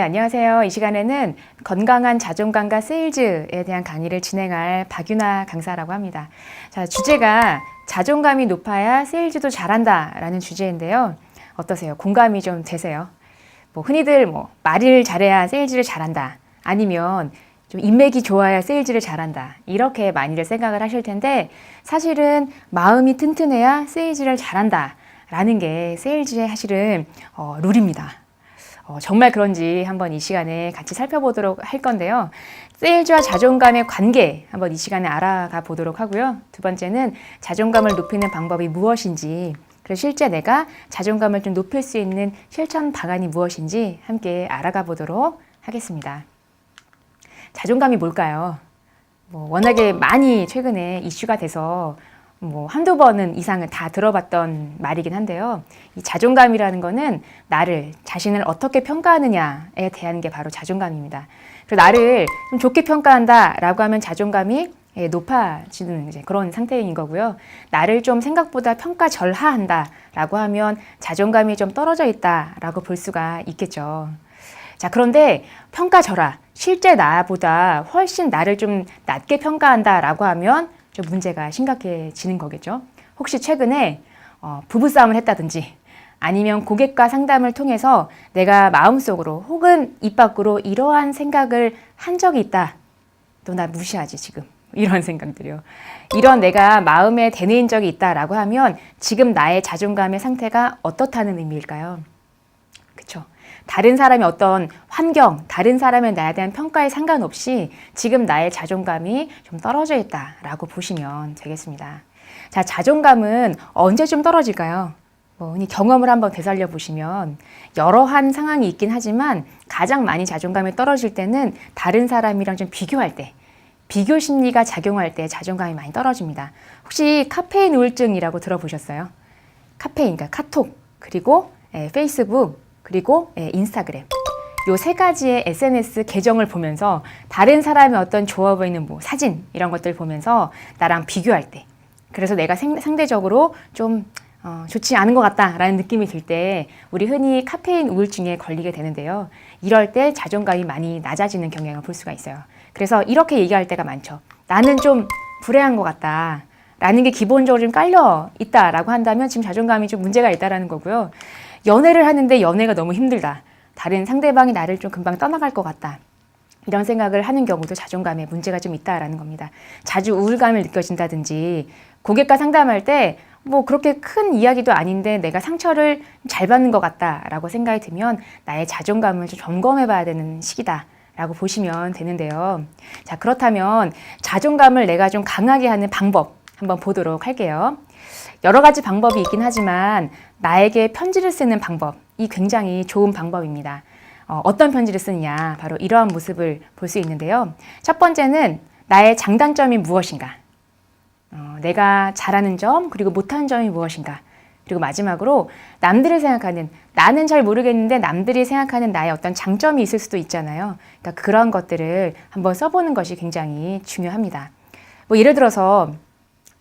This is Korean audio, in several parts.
안녕하세요. 이 시간에는 건강한 자존감과 세일즈에 대한 강의를 진행할 박윤아 강사라고 합니다. 자, 주제가 자존감이 높아야 세일즈도 잘한다 라는 주제인데요. 어떠세요? 공감이 좀 되세요? 흔히들 말을 잘해야 세일즈를 잘한다. 아니면 좀 인맥이 좋아야 세일즈를 잘한다. 이렇게 많이들 생각을 하실 텐데 사실은 마음이 튼튼해야 세일즈를 잘한다. 라는 게 세일즈의 사실은 룰입니다. 정말 그런지 한번 이 시간에 같이 살펴보도록 할 건데요. 세일즈와 자존감의 관계 한번 이 시간에 알아가 보도록 하고요. 두 번째는 자존감을 높이는 방법이 무엇인지, 그리고 실제 내가 자존감을 좀 높일 수 있는 실천 방안이 무엇인지 함께 알아가 보도록 하겠습니다. 자존감이 뭘까요? 워낙에 많이 최근에 이슈가 돼서 한두 번은 이상은 다 들어봤던 말이긴 한데요. 이 자존감이라는 거는 자신을 어떻게 평가하느냐에 대한 게 바로 자존감입니다. 그리고 나를 좀 좋게 평가한다라고 하면 자존감이 높아지는 그런 상태인 거고요. 나를 좀 생각보다 평가절하한다라고 하면 자존감이 좀 떨어져 있다라고 볼 수가 있겠죠. 자, 그런데 평가절하, 실제 나보다 훨씬 나를 좀 낮게 평가한다라고 하면 좀 문제가 심각해지는 거겠죠. 혹시 최근에 부부싸움을 했다든지 아니면 고객과 상담을 통해서 내가 마음속으로 혹은 입 밖으로 이러한 생각을 한 적이 있다. 너 나 무시하지 지금. 이런 생각들이요. 이런 내가 마음에 되뇌인 적이 있다라고 하면 지금 나의 자존감의 상태가 어떻다는 의미일까요? 그렇죠. 다른 사람의 어떤 환경, 다른 사람의 나에 대한 평가에 상관없이 지금 나의 자존감이 좀 떨어져 있다라고 보시면 되겠습니다. 자, 자존감은 언제쯤 떨어질까요? 흔히 경험을 한번 되살려 보시면 여러한 상황이 있긴 하지만 가장 많이 자존감이 떨어질 때는 다른 사람이랑 좀 비교할 때, 비교 심리가 작용할 때 자존감이 많이 떨어집니다. 혹시 카페인 우울증이라고 들어보셨어요? 카페인, 그러니까 카톡, 그리고 페이스북, 그리고 인스타그램. 요 세 가지의 SNS 계정을 보면서 다른 사람의 어떤 좋아 보이는 사진 이런 것들 보면서 나랑 비교할 때, 그래서 내가 상대적으로 좀 좋지 않은 것 같다라는 느낌이 들 때 우리 흔히 카페인 우울증에 걸리게 되는데요. 이럴 때 자존감이 많이 낮아지는 경향을 볼 수가 있어요. 그래서 이렇게 얘기할 때가 많죠. 나는 좀 불행한 것 같다. 라는 게 기본적으로 좀 깔려 있다라고 한다면 지금 자존감이 좀 문제가 있다라는 거고요. 연애를 하는데 연애가 너무 힘들다. 다른 상대방이 나를 좀 금방 떠나갈 것 같다. 이런 생각을 하는 경우도 자존감에 문제가 좀 있다라는 겁니다. 자주 우울감을 느껴진다든지 고객과 상담할 때 그렇게 큰 이야기도 아닌데 내가 상처를 잘 받는 것 같다라고 생각이 들면 나의 자존감을 좀 점검해 봐야 되는 시기다라고 보시면 되는데요. 자, 그렇다면 자존감을 내가 좀 강하게 하는 방법 한번 보도록 할게요. 여러 가지 방법이 있긴 하지만 나에게 편지를 쓰는 방법이 굉장히 좋은 방법입니다. 어떤 편지를 쓰느냐, 바로 이러한 모습을 볼 수 있는데요. 첫 번째는 나의 장단점이 무엇인가, 내가 잘하는 점, 그리고 못하는 점이 무엇인가, 그리고 마지막으로 남들이 생각하는, 나는 잘 모르겠는데 남들이 생각하는 나의 어떤 장점이 있을 수도 있잖아요. 그러니까 그런 것들을 한번 써보는 것이 굉장히 중요합니다. 예를 들어서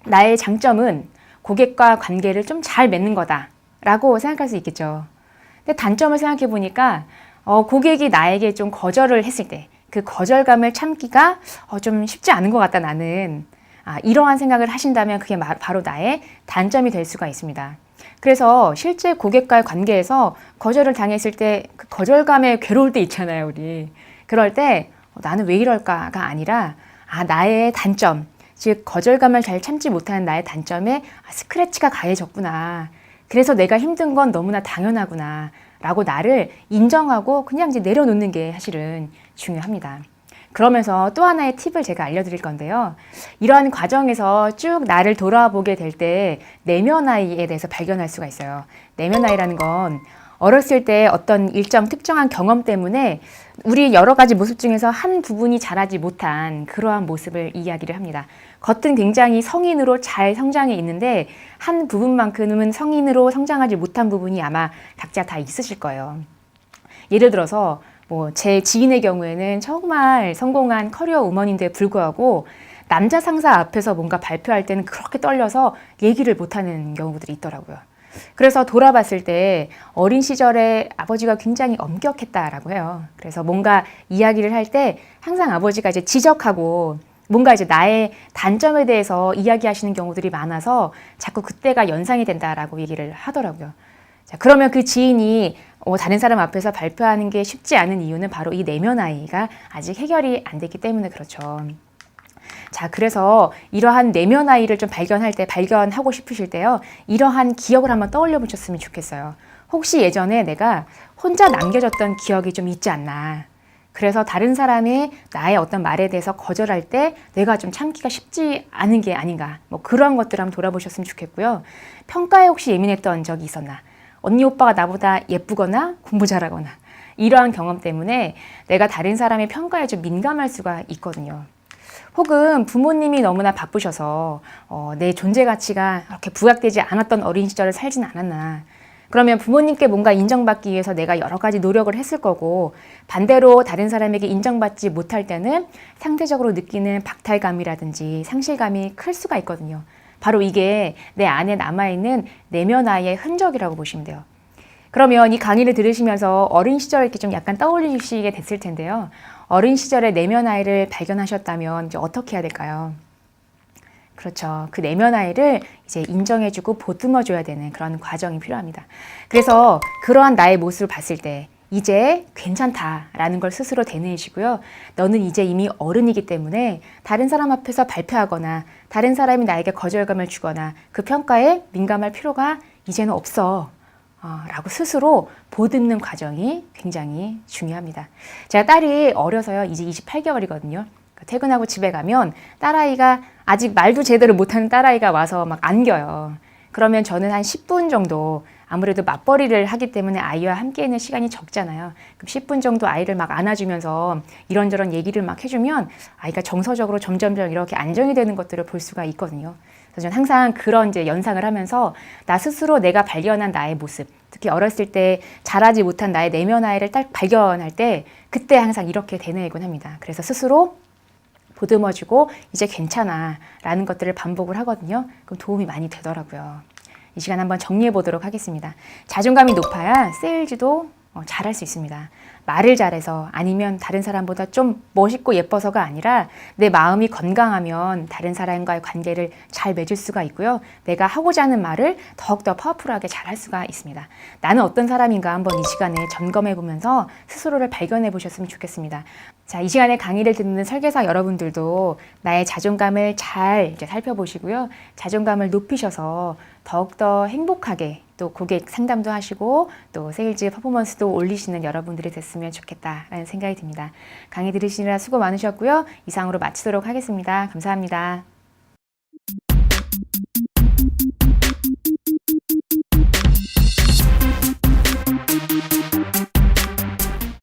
나의 장점은 고객과 관계를 좀 잘 맺는 거다라고 생각할 수 있겠죠. 근데 단점을 생각해 보니까 고객이 나에게 좀 거절을 했을 때 그 거절감을 참기가 좀 쉽지 않은 것 같다 나는. 이러한 생각을 하신다면 그게 바로 나의 단점이 될 수가 있습니다. 그래서 실제 고객과의 관계에서 거절을 당했을 때 그 거절감에 괴로울 때 있잖아요, 우리. 그럴 때 나는 왜 이럴까가 아니라 나의 단점, 즉 거절감을 잘 참지 못하는 나의 단점에 스크래치가 가해졌구나. 그래서 내가 힘든 건 너무나 당연하구나 라고 나를 인정하고 그냥 이제 내려놓는 게 사실은 중요합니다. 그러면서 또 하나의 팁을 제가 알려드릴 건데요. 이러한 과정에서 쭉 나를 돌아보게 될 때 내면 아이에 대해서 발견할 수가 있어요. 내면 아이라는 건 어렸을 때 어떤 일정 특정한 경험 때문에 우리 여러 가지 모습 중에서 한 부분이 자라지 못한 그러한 모습을 이야기를 합니다. 겉은 굉장히 성인으로 잘 성장해 있는데 한 부분만큼은 성인으로 성장하지 못한 부분이 아마 각자 다 있으실 거예요. 예를 들어서 제 지인의 경우에는 정말 성공한 커리어 우먼인데 불구하고 남자 상사 앞에서 뭔가 발표할 때는 그렇게 떨려서 얘기를 못하는 경우들이 있더라고요. 그래서 돌아봤을 때 어린 시절에 아버지가 굉장히 엄격했다라고 해요. 그래서 뭔가 이야기를 할 때 항상 아버지가 이제 지적하고 뭔가 이제 나의 단점에 대해서 이야기하시는 경우들이 많아서 자꾸 그때가 연상이 된다라고 얘기를 하더라고요. 자, 그러면 그 지인이 다른 사람 앞에서 발표하는 게 쉽지 않은 이유는 바로 이 내면 아이가 아직 해결이 안 됐기 때문에 그렇죠. 자, 그래서 이러한 내면 아이를 좀 발견하고 싶으실 때요. 이러한 기억을 한번 떠올려 보셨으면 좋겠어요. 혹시 예전에 내가 혼자 남겨졌던 기억이 좀 있지 않나. 그래서 다른 사람이 나의 어떤 말에 대해서 거절할 때 내가 좀 참기가 쉽지 않은 게 아닌가. 뭐 그런 것들 한번 돌아보셨으면 좋겠고요. 평가에 혹시 예민했던 적이 있었나. 언니 오빠가 나보다 예쁘거나 공부 잘하거나 이러한 경험 때문에 내가 다른 사람의 평가에 좀 민감할 수가 있거든요. 혹은 부모님이 너무나 바쁘셔서 내 존재 가치가 그렇게 부각되지 않았던 어린 시절을 살진 않았나. 그러면 부모님께 뭔가 인정받기 위해서 내가 여러 가지 노력을 했을 거고 반대로 다른 사람에게 인정받지 못할 때는 상대적으로 느끼는 박탈감이라든지 상실감이 클 수가 있거든요. 바로 이게 내 안에 남아있는 내면 아이의 흔적이라고 보시면 돼요. 그러면 이 강의를 들으시면서 어린 시절 이렇게 좀 약간 떠올리시게 됐을 텐데요. 어린 시절에 내면 아이를 발견하셨다면 이제 어떻게 해야 될까요? 그렇죠. 그 내면 아이를 이제 인정해주고 보듬어줘야 되는 그런 과정이 필요합니다. 그래서 그러한 나의 모습을 봤을 때 이제 괜찮다라는 걸 스스로 되뇌이시고요. 너는 이제 이미 어른이기 때문에 다른 사람 앞에서 발표하거나 다른 사람이 나에게 거절감을 주거나 그 평가에 민감할 필요가 이제는 없어. 라고 스스로 보듬는 과정이 굉장히 중요합니다. 제가 딸이 어려서요. 이제 28개월이거든요. 퇴근하고 집에 가면 딸아이가 아직 말도 제대로 못하는 딸아이가 와서 막 안겨요. 그러면 저는 한 10분 정도 아무래도 맞벌이를 하기 때문에 아이와 함께 있는 시간이 적잖아요. 그럼 10분 정도 아이를 막 안아주면서 이런저런 얘기를 막 해주면 아이가 정서적으로 점점점 이렇게 안정이 되는 것들을 볼 수가 있거든요. 그래서 저는 항상 그런 이제 연상을 하면서 나 스스로 내가 발견한 나의 모습, 특히 어렸을 때 자라지 못한 나의 내면 아이를 딱 발견할 때 그때 항상 이렇게 되뇌이곤 합니다. 그래서 스스로 보듬어주고 이제 괜찮아 라는 것들을 반복을 하거든요. 그럼 도움이 많이 되더라고요. 이 시간 한번 정리해 보도록 하겠습니다. 자존감이 높아야 세일즈도 잘할 수 있습니다. 말을 잘해서 아니면 다른 사람보다 좀 멋있고 예뻐서가 아니라 내 마음이 건강하면 다른 사람과의 관계를 잘 맺을 수가 있고요. 내가 하고자 하는 말을 더욱더 파워풀하게 잘할 수가 있습니다. 나는 어떤 사람인가 한번 이 시간에 점검해 보면서 스스로를 발견해 보셨으면 좋겠습니다. 자, 이 시간에 강의를 듣는 설계사 여러분들도 나의 자존감을 잘 이제 살펴보시고요. 자존감을 높이셔서 더욱더 행복하게 또 고객 상담도 하시고 또 세일즈 퍼포먼스도 올리시는 여러분들이 됐으면 좋겠다라는 생각이 듭니다. 강의 들으시느라 수고 많으셨고요. 이상으로 마치도록 하겠습니다. 감사합니다.